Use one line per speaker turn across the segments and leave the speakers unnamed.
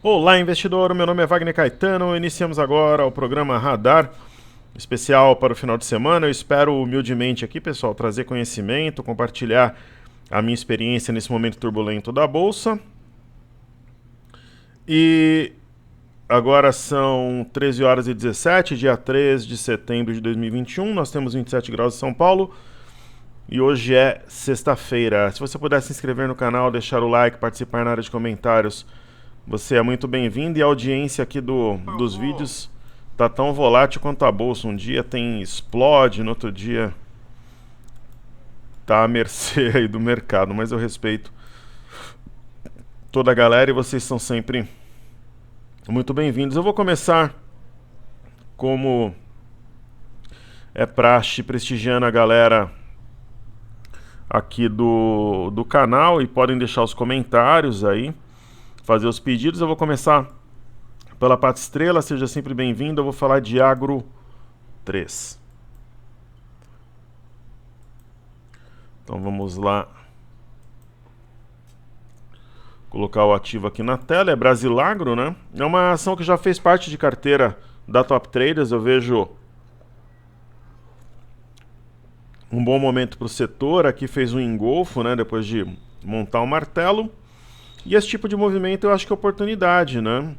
Olá, investidor. Meu nome é Wagner Caetano. Iniciamos agora o programa Radar, especial para o final de semana. Eu espero humildemente aqui, pessoal, trazer conhecimento, compartilhar a minha experiência nesse momento turbulento da Bolsa. E agora são 13 horas e 17, dia 3 de setembro de 2021. Nós temos 27 graus em São Paulo. E hoje é sexta-feira. Se você puder se inscrever no canal, deixar o like, participar na área de comentários, você é muito bem-vindo. E a audiência aqui dos vídeos tá tão volátil quanto a bolsa. Um dia explode, no outro dia tá à mercê aí do mercado. Mas eu respeito toda a galera e vocês são sempre muito bem-vindos. Eu vou começar, como é praxe, prestigiando a galera aqui do canal, e podem deixar os comentários aí, fazer os pedidos. Eu vou começar pela Pata Estrela, seja sempre bem-vindo. Eu vou falar de Agro 3. Então vamos lá. Colocar o ativo aqui na tela, é Brasilagro, né? É uma ação que já fez parte de carteira da Top Traders. Eu vejo um bom momento para o setor. Aqui fez um engolfo, né, depois de montar um martelo. E esse tipo de movimento eu acho que é oportunidade, né?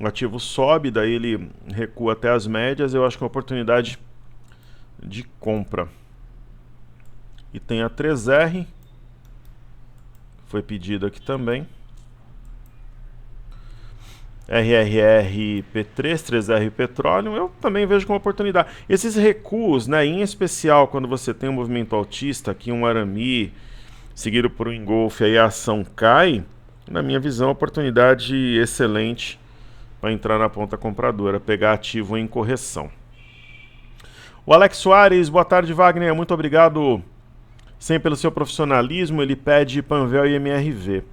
O ativo sobe, daí ele recua até as médias. Eu acho que é uma oportunidade de compra. E tem a 3R, foi pedido aqui também. RRR P3, 3R Petróleo, eu também vejo como oportunidade. Esses recuos, né, em especial quando você tem um movimento altista, aqui um arame seguido por um engolfe, aí a ação cai, na minha visão, oportunidade excelente para entrar na ponta compradora, pegar ativo em correção. O Alex Soares, boa tarde, Wagner, muito obrigado sempre pelo seu profissionalismo. Ele pede Panvel e MRV.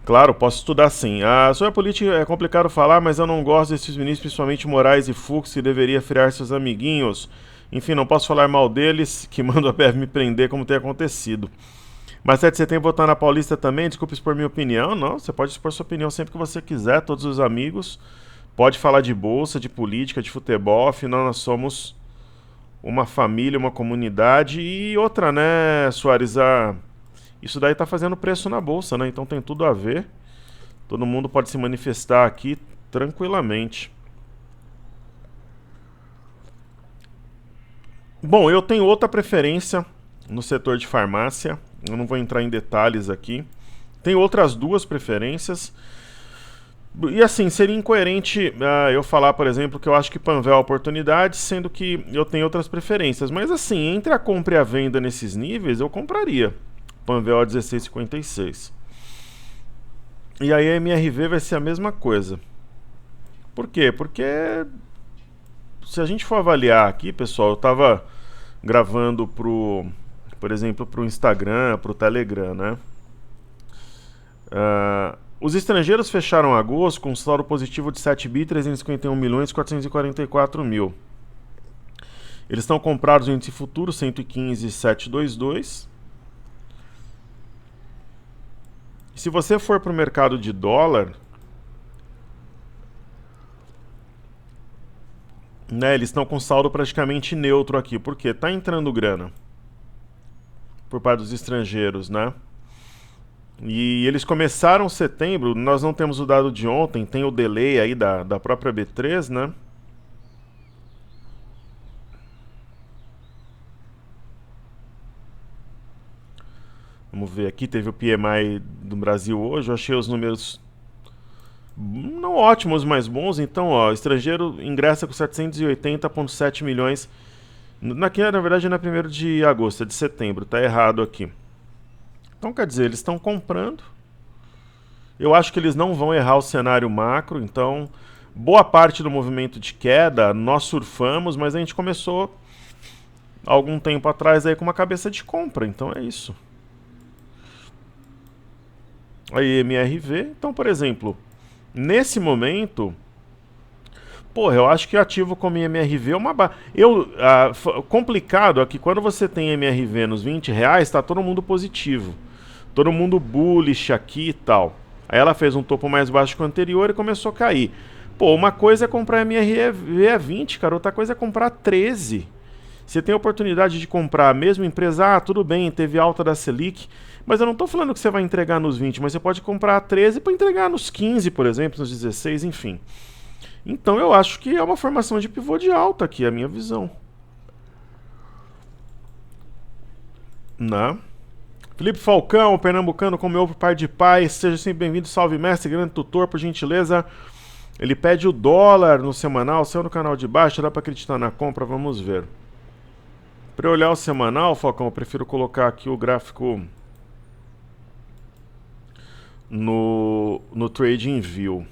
Claro, posso estudar sim. Sobre a política é complicado falar, mas eu não gosto desses ministros, principalmente Moraes e Fux, que deveria friar seus amiguinhos. Enfim, não posso falar mal deles, que mandam a PF me prender, como tem acontecido. Mas 7 de setembro vou estar na Paulista também. Desculpe expor minha opinião. Não, você pode expor sua opinião sempre que você quiser, todos os amigos. Pode falar de bolsa, de política, de futebol. Afinal, nós somos uma família, uma comunidade. E outra, né, Soares, isso daí tá fazendo preço na bolsa, né? Então tem tudo a ver. Todo mundo pode se manifestar aqui tranquilamente. Bom, eu tenho outra preferência no setor de farmácia. Eu não vou entrar em detalhes aqui. Tenho outras duas preferências. E assim, seria incoerente eu falar, por exemplo, que eu acho que Panvel é oportunidade, sendo que eu tenho outras preferências. Mas assim, entre a compra e a venda nesses níveis, eu compraria Panvel a 16,56. E aí a MRV vai ser a mesma coisa. Por quê? Porque se a gente for avaliar aqui, pessoal, eu estava gravando por exemplo, pro Instagram, pro Telegram, né? Os estrangeiros fecharam agosto com um saldo positivo de 7 bi 351 milhões 444 mil. Eles estão comprados no índice futuro 115,722. Se você for para o mercado de dólar, né, eles estão com saldo praticamente neutro aqui, porque está entrando grana por parte dos estrangeiros, né? E eles começaram setembro, nós não temos o dado de ontem, tem o delay aí da própria B3, né? Vamos ver aqui, teve o PMI do Brasil hoje, eu achei os números não ótimos, mas bons. Então, ó, estrangeiro ingressa com 780,7 milhões. Aqui, na verdade, não é 1º de agosto, é de setembro, tá errado aqui. Então, quer dizer, eles estão comprando. Eu acho que eles não vão errar o cenário macro, então boa parte do movimento de queda nós surfamos, mas a gente começou algum tempo atrás aí com uma cabeça de compra, então é isso. Aí MRV, então, por exemplo, nesse momento, porra, eu acho que ativo como MRV é uma complicado aqui, quando você tem MRV nos R$ 20, tá todo mundo positivo, todo mundo bullish aqui e tal. Aí ela fez um topo mais baixo que o anterior e começou a cair. Pô, uma coisa é comprar MRV a 20, cara, outra coisa é comprar 13. Você tem a oportunidade de comprar a mesma empresa, tudo bem, teve alta da Selic, mas eu não estou falando que você vai entregar nos 20, mas você pode comprar a 13 para entregar nos 15, por exemplo, nos 16, enfim. Então eu acho que é uma formação de pivô de alta aqui, a minha visão. Né? Felipe Falcão, pernambucano com meu par de pais, seja sempre bem-vindo, salve mestre, grande tutor, por gentileza. Ele pede o dólar no semanal, saiu no canal de baixo, dá para acreditar na compra, vamos ver. Para eu olhar o semanal, Falcão, eu prefiro colocar aqui o gráfico no TradingView.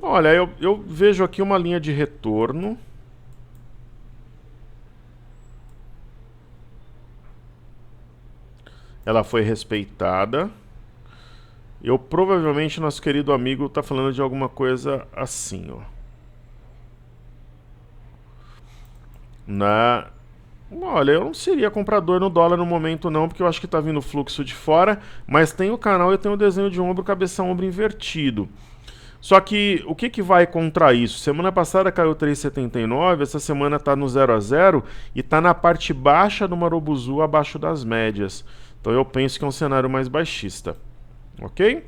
Olha, eu vejo aqui uma linha de retorno. Ela foi respeitada. Provavelmente, nosso querido amigo está falando de alguma coisa assim, ó. Olha, eu não seria comprador no dólar no momento não, porque eu acho que está vindo fluxo de fora, mas tem o canal e tem o desenho de ombro, cabeça-ombro invertido. Só que o que vai contra isso? Semana passada caiu 3,79, essa semana está no 0 a 0 e está na parte baixa do Marubozu, abaixo das médias. Então eu penso que é um cenário mais baixista. Ok?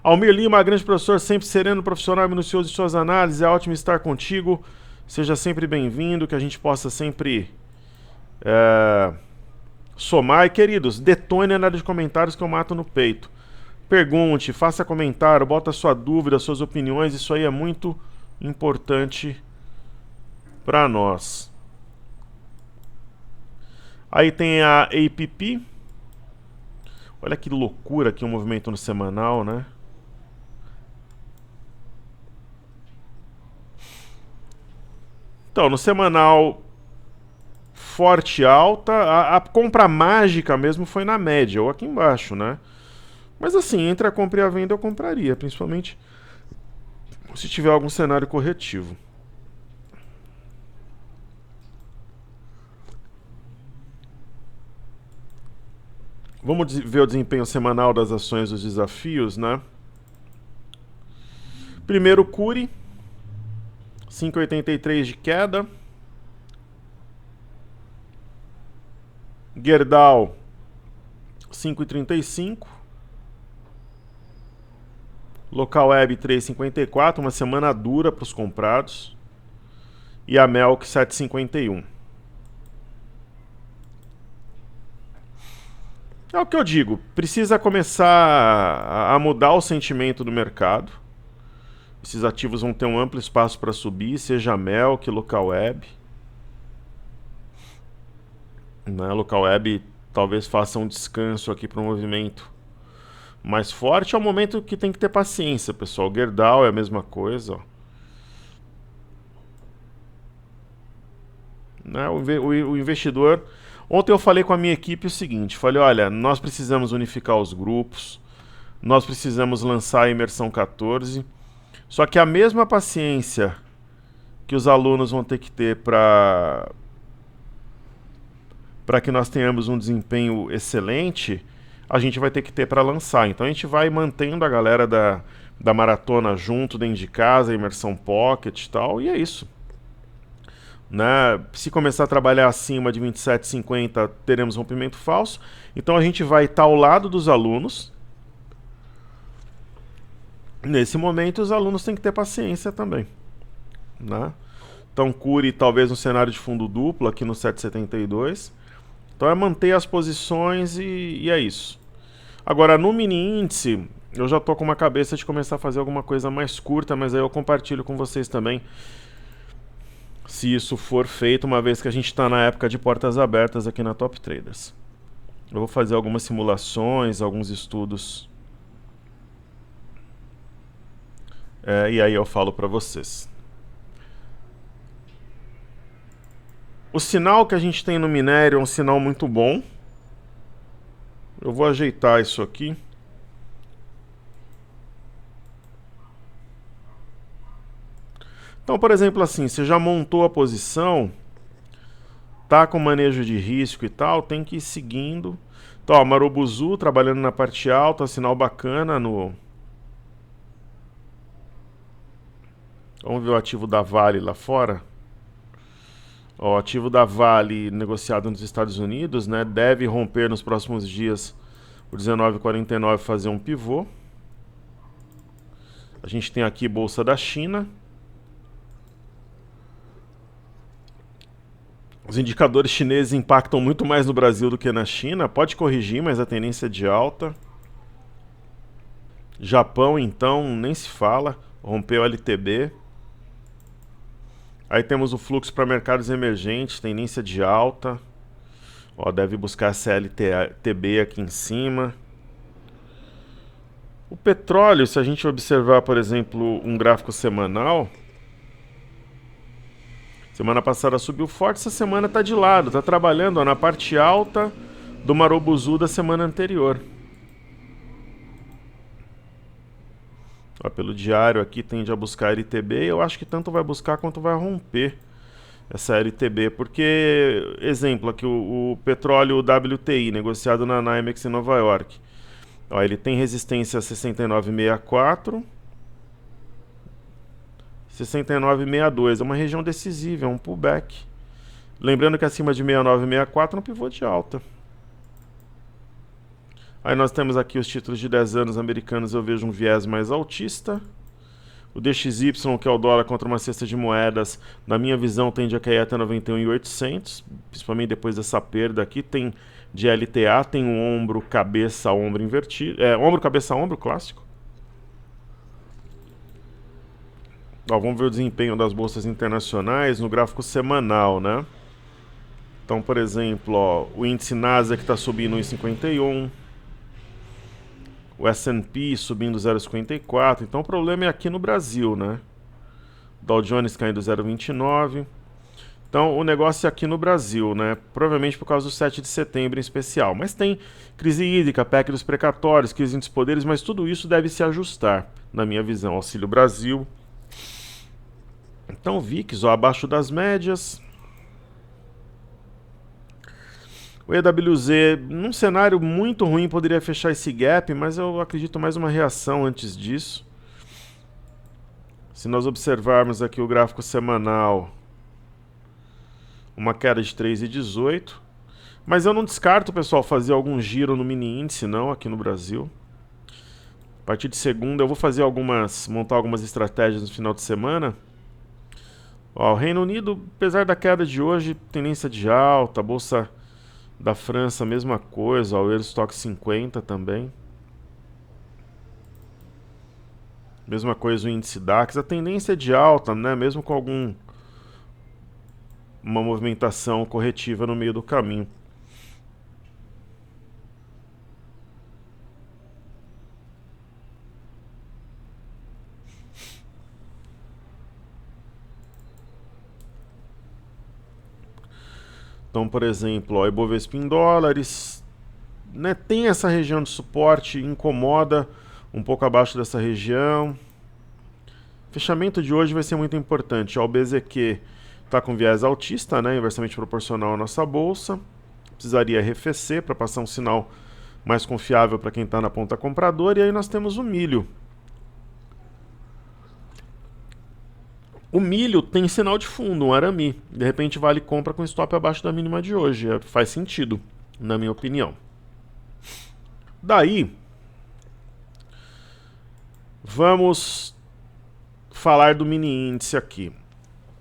Almir Lima, grande professor, sempre sereno, profissional e minucioso de suas análises, é ótimo estar contigo. Seja sempre bem-vindo, que a gente possa sempre somar. E, queridos, detone na área de comentários que eu mato no peito. Pergunte, faça comentário, bota sua dúvida, suas opiniões, isso aí é muito importante para nós. Aí tem a APP. Olha que loucura aqui o movimento no semanal, né? Então, no semanal, forte alta, a compra mágica mesmo foi na média, ou aqui embaixo, né? Mas assim, entre a compra e a venda eu compraria, principalmente se tiver algum cenário corretivo. Vamos ver o desempenho semanal das ações dos desafios, né? Primeiro, Cury, 5,83 de queda. Gerdau, 5,35. Local Web 3,54, uma semana dura para os comprados. E a Melk 7,51. É o que eu digo, precisa começar a mudar o sentimento do mercado. Esses ativos vão ter um amplo espaço para subir, seja a Melk, Local Web. Local Web talvez faça um descanso aqui para o movimento mais forte. É um momento que tem que ter paciência, pessoal. Gerdau é a mesma coisa. O investidor... Ontem eu falei com a minha equipe o seguinte, falei, olha, nós precisamos unificar os grupos, nós precisamos lançar a Imersão 14, só que a mesma paciência que os alunos vão ter que ter para que nós tenhamos um desempenho excelente, a gente vai ter que ter para lançar. Então a gente vai mantendo a galera da maratona junto dentro de casa, Imersão Pocket e tal, e é isso. Se começar a trabalhar acima de 27,50, teremos rompimento falso. Então a gente vai estar ao lado dos alunos. Nesse momento, os alunos têm que ter paciência também. Então, Cury talvez um cenário de fundo duplo aqui no 7,72. Então é manter as posições e é isso. Agora, no mini índice, eu já estou com uma cabeça de começar a fazer alguma coisa mais curta, mas aí eu compartilho com vocês também, se isso for feito, uma vez que a gente está na época de portas abertas aqui na Top Traders. Eu vou fazer algumas simulações, alguns estudos. E aí eu falo para vocês. O sinal que a gente tem no minério é um sinal muito bom. Eu vou ajeitar isso aqui. Então, por exemplo, assim, você já montou a posição, tá com manejo de risco e tal, tem que ir seguindo. Então, ó, Marubozu trabalhando na parte alta, sinal bacana no... Vamos ver o ativo da Vale lá fora. Ó, o ativo da Vale negociado nos Estados Unidos, né, deve romper nos próximos dias o 19,49, fazer um pivô. A gente tem aqui Bolsa da China. Os indicadores chineses impactam muito mais no Brasil do que na China. Pode corrigir, mas a tendência é de alta. Japão, então, nem se fala. Rompeu o LTB. Aí temos o fluxo para mercados emergentes, tendência de alta. Ó, deve buscar CLTB aqui em cima. O petróleo, se a gente observar, por exemplo, um gráfico semanal, semana passada subiu forte, essa semana está de lado, está trabalhando, ó, na parte alta do Marubozu da semana anterior. Ó, pelo diário aqui tende a buscar LTB, eu acho que tanto vai buscar quanto vai romper essa LTB, porque, exemplo, aqui o petróleo WTI, negociado na NYMEX em Nova York, ó, ele tem resistência a 69,64, 69,62, é uma região decisiva, é um pullback. Lembrando que acima de 69,64 é um pivô de alta. Aí nós temos aqui os títulos de 10 anos americanos, eu vejo um viés mais altista. O DXY, que é o dólar contra uma cesta de moedas, na minha visão tende a cair até 91.800, principalmente depois dessa perda aqui. Tem de LTA, tem um ombro, cabeça, ombro invertido, ombro, cabeça, ombro, clássico. Ó, vamos ver o desempenho das bolsas internacionais no gráfico semanal, né? Então, por exemplo, ó, o índice Nasdaq está subindo 1,51, o S&P subindo 0,54, então o problema é aqui no Brasil, né? Dow Jones caindo 0,29. Então o negócio é aqui no Brasil, né? Provavelmente por causa do 7 de setembro em especial. Mas tem crise hídrica, PEC dos precatórios, crise dos poderes, mas tudo isso deve se ajustar, na minha visão. Auxílio Brasil. Então o VIX, ó, abaixo das médias. O EWZ, num cenário muito ruim, poderia fechar esse gap, mas eu acredito mais uma reação antes disso. Se nós observarmos aqui o gráfico semanal, uma queda de 3,18. Mas eu não descarto, pessoal, fazer algum giro no mini índice, não, aqui no Brasil. A partir de segunda eu vou fazer montar algumas estratégias no final de semana. Ó, o Reino Unido, apesar da queda de hoje, tendência de alta, a Bolsa da França, mesma coisa, ó, o Eurostock 50 também. Mesma coisa o índice DAX, a tendência é de alta, né, mesmo com uma movimentação corretiva no meio do caminho. Então, por exemplo, ó, Ibovespa em dólares, né, tem essa região de suporte, incomoda um pouco abaixo dessa região. Fechamento de hoje vai ser muito importante. Ó, o BZQ está com viés altista, né, inversamente proporcional à nossa bolsa. Precisaria arrefecer para passar um sinal mais confiável para quem está na ponta compradora. E aí nós temos o milho. O milho tem sinal de fundo, um arame. De repente vale compra com stop abaixo da mínima de hoje. Faz sentido, na minha opinião. Daí, vamos falar do mini índice aqui.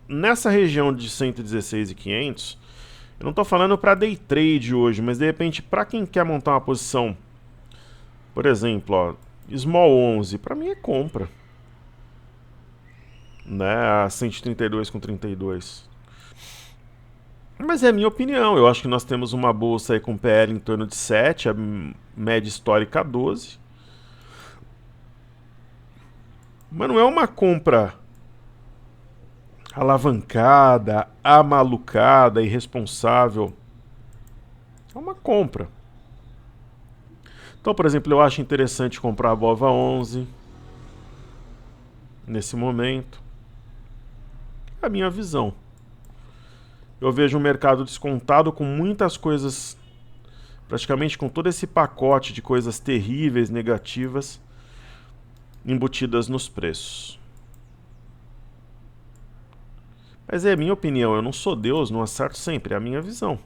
Nessa região de 116.500, eu não estou falando para day trade hoje, mas de repente para quem quer montar uma posição, por exemplo, ó, Small 11, para mim é compra. Né, a 132,32. Mas é a minha opinião. Eu acho que nós temos uma bolsa aí com PL em torno de 7, a média histórica 12. Mas não é uma compra alavancada, amalucada, irresponsável. É uma compra. Então, por exemplo, eu acho interessante comprar a Bova 11 nesse momento. A minha visão. eu vejo um mercado descontado com muitas coisas, praticamente com todo esse pacote de coisas terríveis, negativas, embutidas nos preços. Mas é a minha opinião, eu não sou Deus, não acerto sempre, é a minha visão.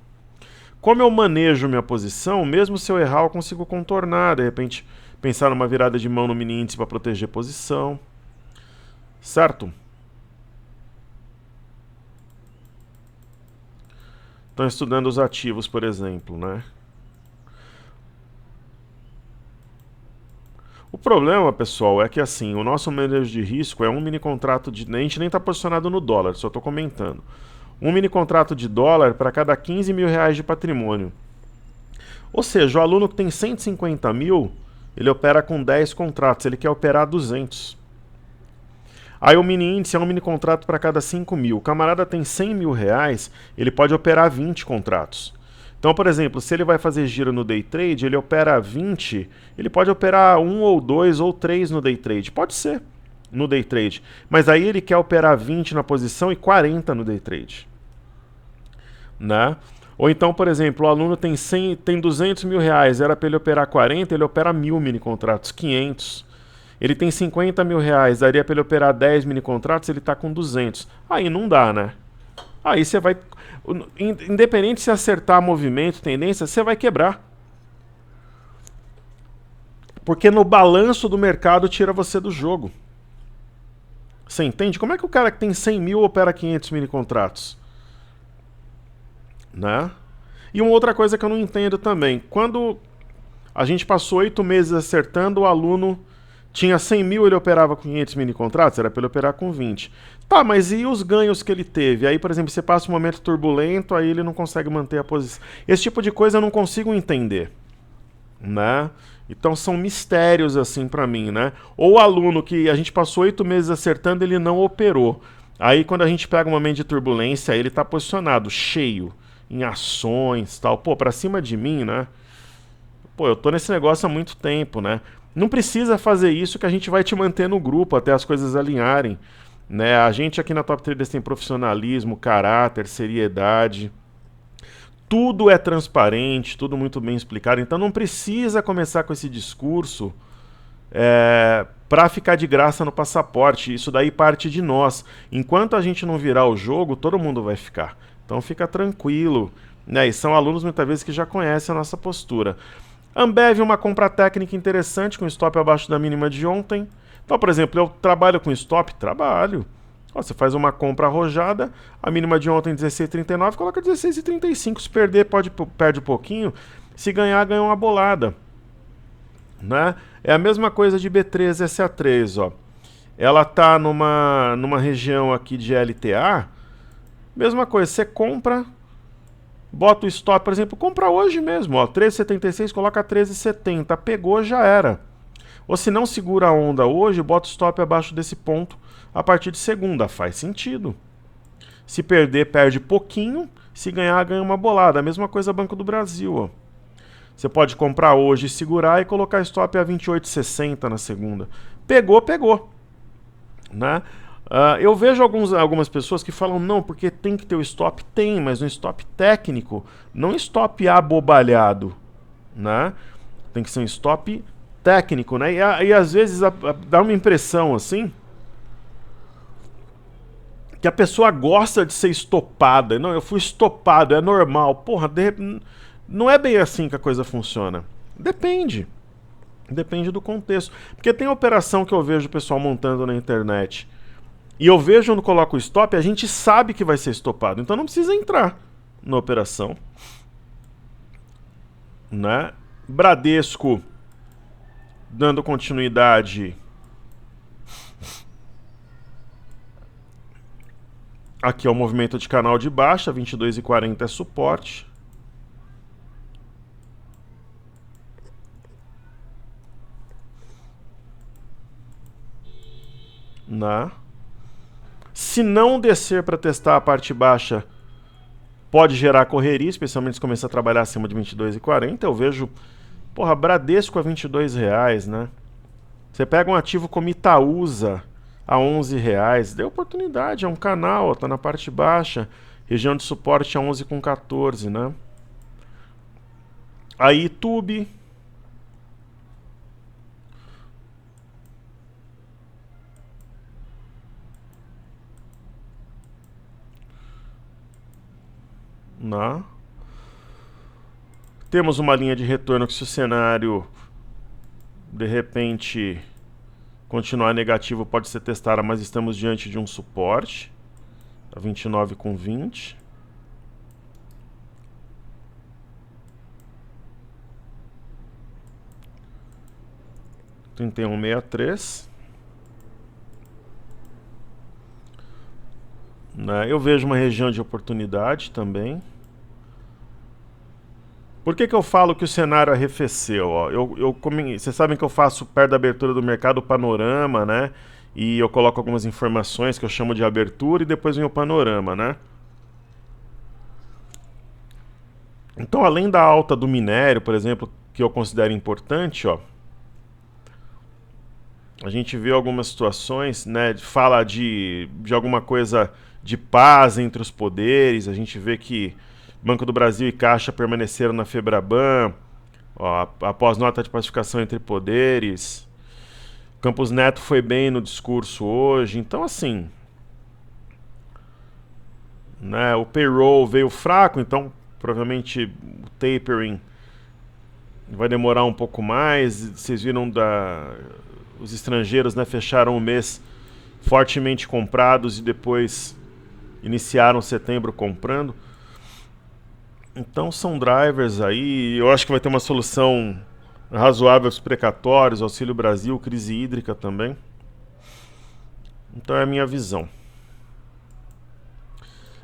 Como eu manejo minha posição, mesmo se eu errar, eu consigo contornar, de repente pensar numa virada de mão no mini índice para proteger posição. Certo? Estão estudando os ativos, por exemplo, né? O problema, pessoal, é que assim, o nosso manejo de risco é um mini contrato de... A gente nem está posicionado no dólar, só estou comentando. Um mini contrato de dólar para cada 15 mil reais de patrimônio. Ou seja, o aluno que tem 150 mil, ele opera com 10 contratos, ele quer operar 200. Aí o mini índice é um mini contrato para cada 5 mil. O camarada tem 100 mil reais, ele pode operar 20 contratos. Então, por exemplo, se ele vai fazer giro no day trade, ele opera 20, ele pode operar 1 ou 2 ou 3 no day trade. Pode ser no day trade. Mas aí ele quer operar 20 na posição e 40 no day trade. Né? Ou então, por exemplo, o aluno tem 200 mil reais, era para ele operar 40, ele opera 1000 mini contratos, 500. Ele tem 50 mil reais, daria para ele operar 10 mini contratos, ele está com 200. Aí não dá, né? Aí você vai... Independente se acertar movimento, tendência, você vai quebrar. Porque no balanço do mercado tira você do jogo. Você entende? Como é que o cara que tem 100 mil opera 500 mini contratos? Né? E uma outra coisa que eu não entendo também. Quando a gente passou 8 meses acertando, o aluno tinha 100 mil, ele operava com 500 mini contratos, era para ele operar com 20. Tá, mas e os ganhos que ele teve? Aí, por exemplo, você passa um momento turbulento, aí ele não consegue manter a posição. Esse tipo de coisa eu não consigo entender, né? Então são mistérios assim para mim, né? Ou o aluno que a gente passou 8 meses acertando, ele não operou. Aí quando a gente pega um momento de turbulência, ele tá posicionado cheio em ações, tal. Pô, para cima de mim, né? Pô, eu tô nesse negócio há muito tempo, né? Não precisa fazer isso que a gente vai te manter no grupo até as coisas alinharem, né? A gente aqui na Top Traders tem profissionalismo, caráter, seriedade. Tudo é transparente, tudo muito bem explicado. Então não precisa começar com esse discurso para ficar de graça no passaporte. Isso daí parte de nós. Enquanto a gente não virar o jogo, todo mundo vai ficar. Então fica tranquilo, né? E são alunos muitas vezes que já conhecem a nossa postura. Ambev, uma compra técnica interessante, com stop abaixo da mínima de ontem. Então, por exemplo, eu trabalho com stop? Trabalho. Ó, você faz uma compra arrojada, a mínima de ontem 16,39, coloca 16,35. Se perder, perde um pouquinho. Se ganhar, ganha uma bolada. Né? É a mesma coisa de B3 SA3. Ó. Ela está numa região aqui de LTA. Mesma coisa, você compra, bota o stop, por exemplo, compra hoje mesmo, ó, 13,76, coloca 13,70, pegou, já era. Ou se não segura a onda hoje, bota o stop abaixo desse ponto a partir de segunda, faz sentido. Se perder, perde pouquinho, se ganhar, ganha uma bolada. A mesma coisa Banco do Brasil, ó. Você pode comprar hoje, segurar e colocar stop a 28,60 na segunda. Pegou, pegou. Né? Eu vejo algumas pessoas que falam, não, porque tem que ter o stop. Tem, mas um stop técnico, não stop abobalhado, né? Tem que ser um stop técnico, né? E às vezes dá uma impressão assim, que a pessoa gosta de ser estopada. Não, eu fui estopado, é normal. Porra, não é bem assim que a coisa funciona. Depende. Depende do contexto. Porque tem operação que eu vejo o pessoal montando na internet, e eu vejo quando coloca o stop, a gente sabe que vai ser estopado. Então não precisa entrar na operação. Né? Bradesco, dando continuidade. Aqui é o movimento de canal de baixa, 22,40 é suporte. Né? Se não descer para testar a parte baixa, pode gerar correria, especialmente se começar a trabalhar acima de 22,40. Eu vejo, porra, Bradesco a R$22, né? Você pega um ativo como Itaúsa a R$11, dê oportunidade, é um canal, tá na parte baixa. Região de suporte a 11,14, né? Aí Tube. Né? Temos uma linha de retorno que, se o cenário de repente continuar negativo, pode ser testada, mas estamos diante de um suporte a 29,20. (31,63). Né? Eu vejo uma região de oportunidade também. Por que eu falo que o cenário arrefeceu? Ó? Vocês sabem que eu faço, perto da abertura do mercado, o panorama, né? E eu coloco algumas informações que eu chamo de abertura e depois vem o panorama, né? Então, além da alta do minério, por exemplo, que eu considero importante, ó, a gente vê algumas situações, né? Fala de alguma coisa de paz entre os poderes. A gente vê que Banco do Brasil e Caixa permaneceram na Febraban, ó, após nota de pacificação entre poderes. Campos Neto foi bem no discurso hoje. Então, assim, né, o payroll veio fraco, então provavelmente o tapering vai demorar um pouco mais. Vocês viram os estrangeiros, né, fecharam o mês fortemente comprados e depois iniciaram setembro comprando. Então são drivers aí. Eu acho que vai ter uma solução razoável aos precatórios, Auxílio Brasil, crise hídrica também. Então é a minha visão.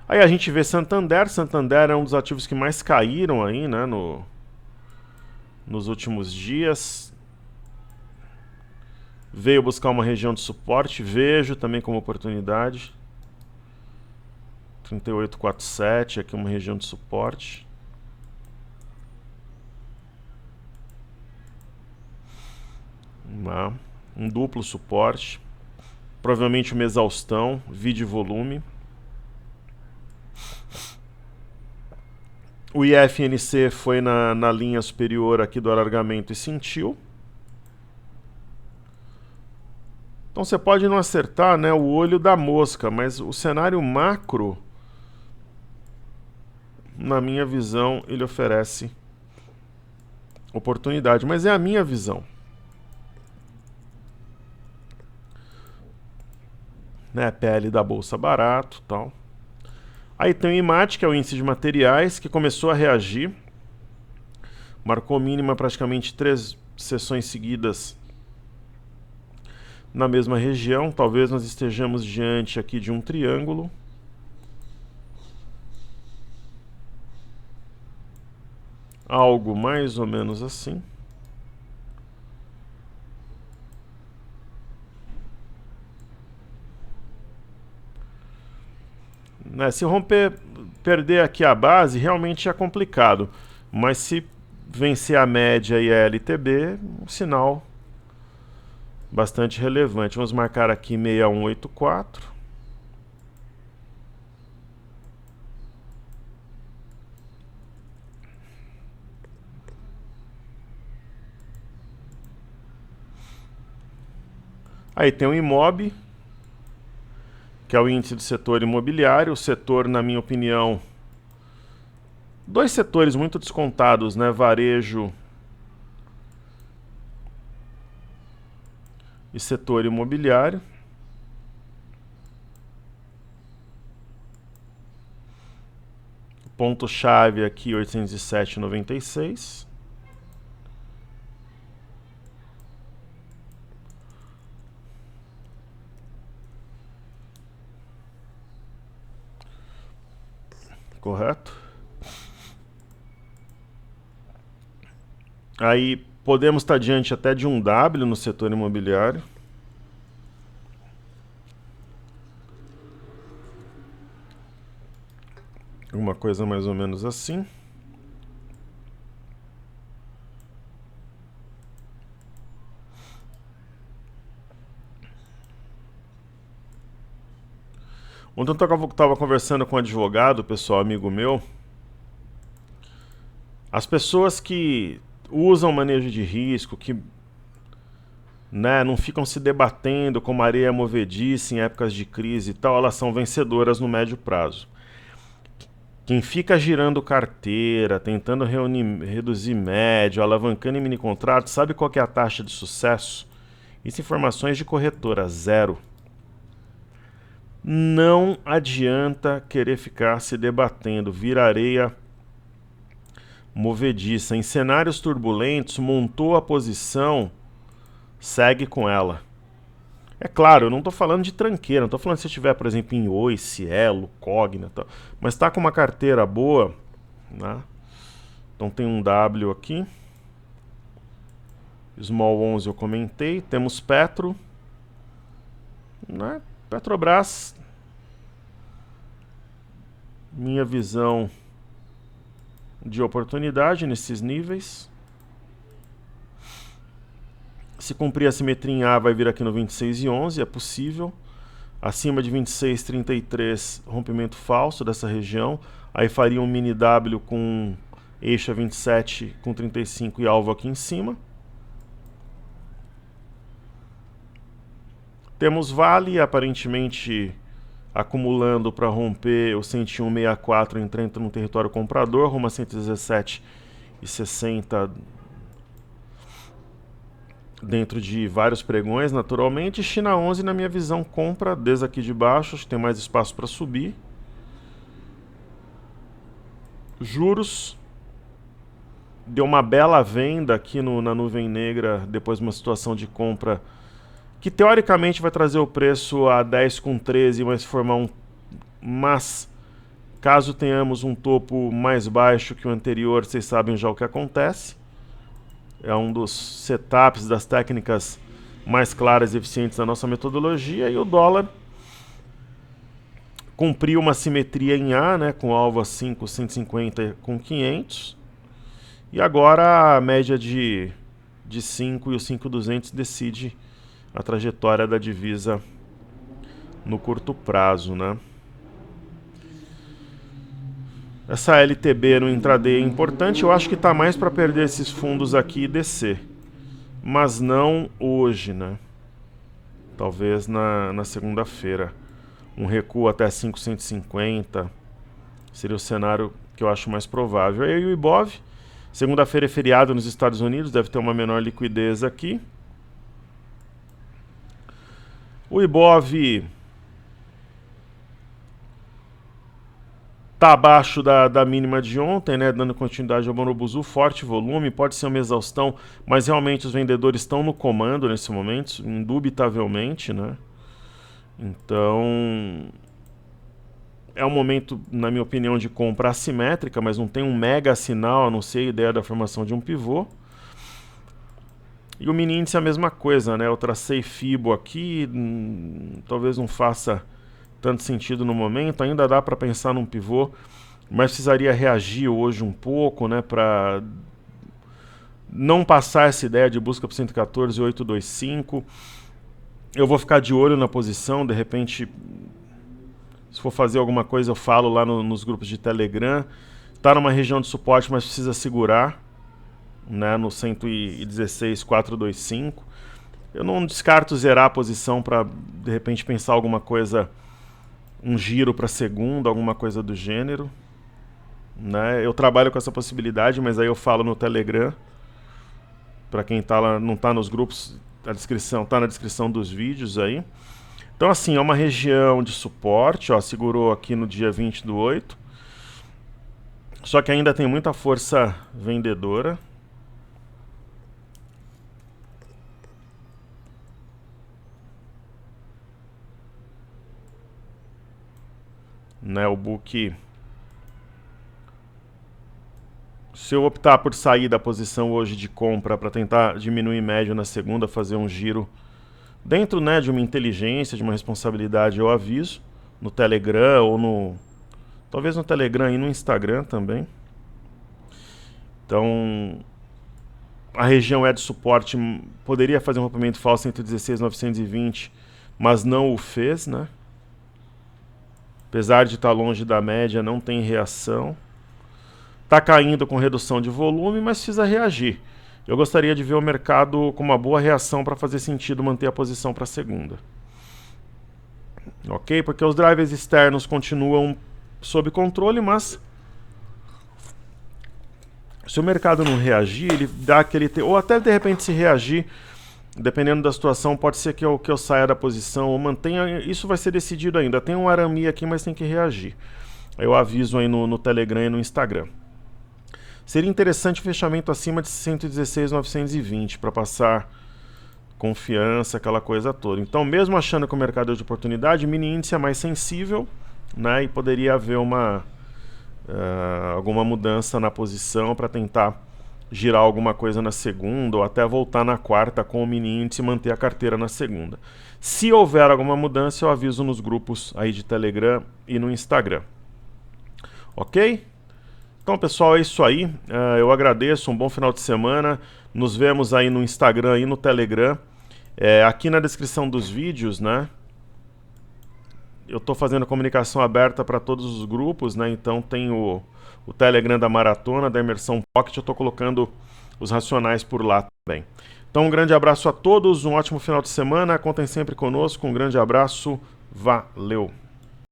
Aí a gente vê Santander. Santander é um dos ativos que mais caíram aí, né, nos últimos dias. Veio buscar uma região de suporte, vejo também como oportunidade. 38,47, aqui uma região de suporte. Um duplo suporte. Provavelmente uma exaustão, vide volume. O IFNC foi na linha superior aqui do alargamento e sentiu. Então você pode não acertar, né, o olho da mosca, mas o cenário macro, na minha visão, ele oferece oportunidade, mas é a minha visão. Né, PL da bolsa barato, tal. Aí tem o IMAT, que é o índice de materiais, que começou a reagir. Marcou mínima praticamente 3 sessões seguidas na mesma região. Talvez nós estejamos diante aqui de um triângulo. Algo mais ou menos assim. Né, se romper, perder aqui a base, realmente é complicado. Mas se vencer a média e a LTB, um sinal bastante relevante. Vamos marcar aqui 6184. Aí tem o IMOB, que é o índice do setor imobiliário. O setor, na minha opinião, dois setores muito descontados, né? Varejo e setor imobiliário. Ponto-chave aqui 807,96. Correto? Aí podemos estar diante até de um W no setor imobiliário. Uma coisa mais ou menos assim. Ontem eu estava conversando com um advogado, pessoal, amigo meu. As pessoas que usam manejo de risco, que, né, não ficam se debatendo como areia movediça em épocas de crise e tal, elas são vencedoras no médio prazo. Quem fica girando carteira, tentando reduzir médio, alavancando em mini contrato, sabe qual que é a taxa de sucesso? Isso informações de corretora, 0. Não adianta querer ficar se debatendo, vira areia movediça. Em cenários turbulentos, montou a posição, segue com ela. É claro, eu não estou falando de tranqueira, não estou falando se você estiver, por exemplo, em Oi, Cielo, Cogna, tal, mas está com uma carteira boa, né? Então tem um W aqui. Small 11 eu comentei. Temos Petro, né? Petrobras, minha visão de oportunidade nesses níveis. Se cumprir a simetria em A, vai vir aqui no 26,11, é possível. Acima de 26,33, rompimento falso dessa região. Aí faria um mini W com eixo a 27 com 35 e alvo aqui em cima. Temos Vale, aparentemente acumulando para romper o 101,64, entrando no território comprador, rumo a 117,60 dentro de vários pregões, naturalmente. China 11, na minha visão, compra desde aqui de baixo, acho que tem mais espaço para subir. Juros, deu uma bela venda aqui na nuvem negra, depois de uma situação de compra que teoricamente vai trazer o preço a 10,13, mas formar um... Mas, caso tenhamos um topo mais baixo que o anterior, vocês sabem já o que acontece. É um dos setups das técnicas mais claras e eficientes da nossa metodologia. E o dólar cumpriu uma simetria em A, né, com alvo a 5, 150 com 500. E agora a média de 5 e o 5,200 decide a trajetória da divisa no curto prazo, né? Essa LTB no intraday é importante, eu acho que está mais para perder esses fundos aqui e descer. Mas não hoje, né? Talvez na segunda-feira. Um recuo até 5,150 seria o cenário que eu acho mais provável. Aí o Ibov, segunda-feira é feriado nos Estados Unidos, deve ter uma menor liquidez aqui. O Ibov está abaixo da mínima de ontem, né, dando continuidade ao Monobuzu, forte volume, pode ser uma exaustão, mas realmente os vendedores estão no comando nesse momento, indubitavelmente, né? Então, é um momento, na minha opinião, de compra assimétrica, mas não tem um mega sinal, a não ser a ideia da formação de um pivô. E o mini índice é a mesma coisa, né? Eu tracei Fibo aqui, talvez não faça tanto sentido no momento, ainda dá para pensar num pivô, mas precisaria reagir hoje um pouco, né, para não passar essa ideia de busca por 114,825. Eu vou ficar de olho na posição, de repente, se for fazer alguma coisa eu falo lá nos grupos de Telegram. Está numa região de suporte, mas precisa segurar, né, no 116,425. Eu não descarto zerar a posição para, de repente, pensar alguma coisa, um giro para segunda, alguma coisa do gênero, né? Eu trabalho com essa possibilidade, mas aí eu falo no Telegram. Para quem tá lá, não está nos grupos, a descrição tá na descrição dos vídeos aí. Então, assim, é uma região de suporte, ó, segurou aqui no dia 20/8. Só que ainda tem muita força vendedora. Né, o book, se eu optar por sair da posição hoje de compra para tentar diminuir médio na segunda, fazer um giro dentro, né, de uma inteligência, de uma responsabilidade, eu aviso no Telegram ou talvez no Telegram e no Instagram também. Então, a região é de suporte, poderia fazer um rompimento falso entre 16,920, mas não o fez, né? Apesar de estar longe da média, não tem reação. Está caindo com redução de volume, mas precisa reagir. Eu gostaria de ver o mercado com uma boa reação para fazer sentido manter a posição para a segunda. Ok? Porque os drivers externos continuam sob controle, mas se o mercado não reagir, ele dá aquele... Ou até de repente se reagir, dependendo da situação, pode ser que eu saia da posição ou mantenha. Isso vai ser decidido ainda. Tem um arame aqui, mas tem que reagir. Eu aviso aí no Telegram e no Instagram. Seria interessante o fechamento acima de 116.920 para passar confiança, aquela coisa toda. Então, mesmo achando que o mercado é de oportunidade, o mini índice é mais sensível, né, e poderia haver alguma mudança na posição para tentar girar alguma coisa na segunda ou até voltar na quarta com o mini índice e manter a carteira na segunda. Se houver alguma mudança, eu aviso nos grupos aí de Telegram e no Instagram. Ok? Então, pessoal, é isso aí. Eu agradeço, um bom final de semana. Nos vemos aí no Instagram e no Telegram. Aqui na descrição dos vídeos, né? Eu estou fazendo comunicação aberta para todos os grupos, né? Então tem o Telegram da Maratona, da Imersão Pocket. Eu estou colocando os racionais por lá também. Então, um grande abraço a todos, um ótimo final de semana. Contem sempre conosco. Um grande abraço. Valeu!